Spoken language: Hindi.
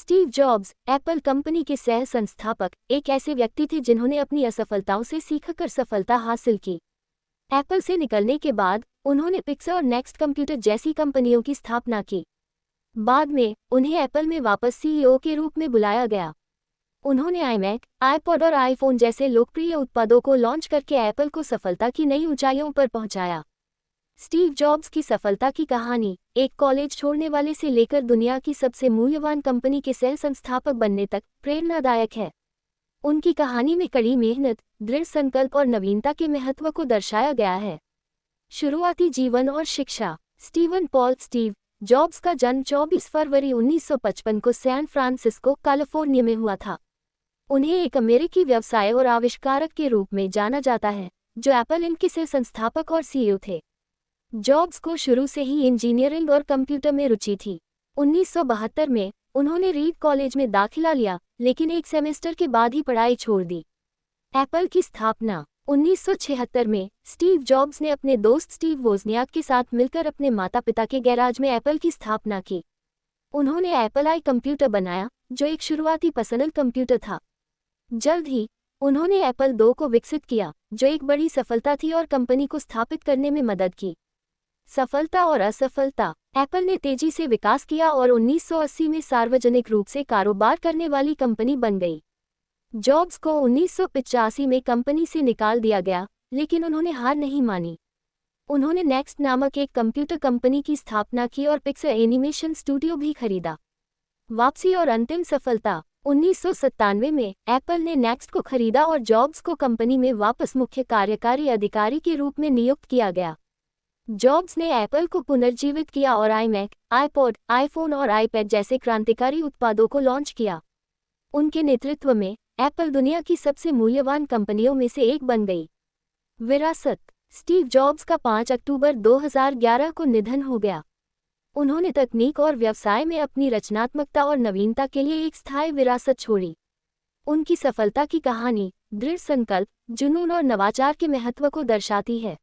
स्टीव जॉब्स, एप्पल कंपनी के सह संस्थापक, एक ऐसे व्यक्ति थे जिन्होंने अपनी असफलताओं से सीखकर सफलता हासिल की। एप्पल से निकलने के बाद उन्होंने पिक्सर और नेक्स्ट कंप्यूटर जैसी कंपनियों की स्थापना की। बाद में उन्हें एप्पल में वापस सीईओ के रूप में बुलाया गया। उन्होंने आईमैक, आईपॉड और आईफोन जैसे लोकप्रिय उत्पादों को लॉन्च करके एप्पल को सफलता की नई ऊंचाइयों पर पहुंचाया। स्टीव जॉब्स की सफलता की कहानी एक कॉलेज छोड़ने वाले से लेकर दुनिया की सबसे मूल्यवान कंपनी के सह संस्थापक बनने तक प्रेरणादायक है। उनकी कहानी में कड़ी मेहनत, दृढ़ संकल्प और नवीनता के महत्व को दर्शाया गया है। शुरुआती जीवन और शिक्षा। स्टीवन पॉल स्टीव जॉब्स का जन्म 24 फरवरी 1955 को सैन फ्रांसिस्को, कैलिफोर्निया में हुआ था। उन्हें एक अमेरिकी व्यवसाय और आविष्कारक के रूप में जाना जाता है, जो एप्पल इंक के सह संस्थापक और सीईओ थे। जॉब्स को शुरू से ही इंजीनियरिंग और कंप्यूटर में रुचि थी। 1972 में उन्होंने रीड कॉलेज में दाखिला लिया, लेकिन एक सेमेस्टर के बाद ही पढ़ाई छोड़ दी। एप्पल की स्थापना। 1976 में स्टीव जॉब्स ने अपने दोस्त स्टीव वोज़नियाक के साथ मिलकर अपने माता-पिता के गैराज में एप्पल की स्थापना की। उन्होंने एप्पल आई कंप्यूटर बनाया, जो एक शुरुआती पर्सनल कंप्यूटर था। जल्द ही उन्होंने एप्पल II को विकसित किया, जो एक बड़ी सफलता थी और कंपनी को स्थापित करने में मदद की। सफलता और असफलता। एप्पल ने तेजी से विकास किया और 1980 में सार्वजनिक रूप से कारोबार करने वाली कंपनी बन गई। जॉब्स को 1985 में कंपनी से निकाल दिया गया, लेकिन उन्होंने हार नहीं मानी। उन्होंने नेक्स्ट नामक एक कंप्यूटर कंपनी की स्थापना की और पिक्सर एनिमेशन स्टूडियो भी खरीदा। वापसी और अंतिम सफलता। 1997 में एप्पल ने नेक्स्ट को खरीदा और जॉब्स को कंपनी में वापस मुख्य कार्यकारी अधिकारी के रूप में नियुक्त किया गया। जॉब्स ने एप्पल को पुनर्जीवित किया और आईमैक, आईपॉड, आईफोन और आईपैड जैसे क्रांतिकारी उत्पादों को लॉन्च किया। उनके नेतृत्व में एप्पल दुनिया की सबसे मूल्यवान कंपनियों में से एक बन गई। विरासत। स्टीव जॉब्स का 5 अक्टूबर 2011 को निधन हो गया। उन्होंने तकनीक और व्यवसाय में अपनी रचनात्मकता और नवीनता के लिए एक स्थायी विरासत छोड़ी। उनकी सफलता की कहानी दृढ़ संकल्प, जुनून और नवाचार के महत्व को दर्शाती है।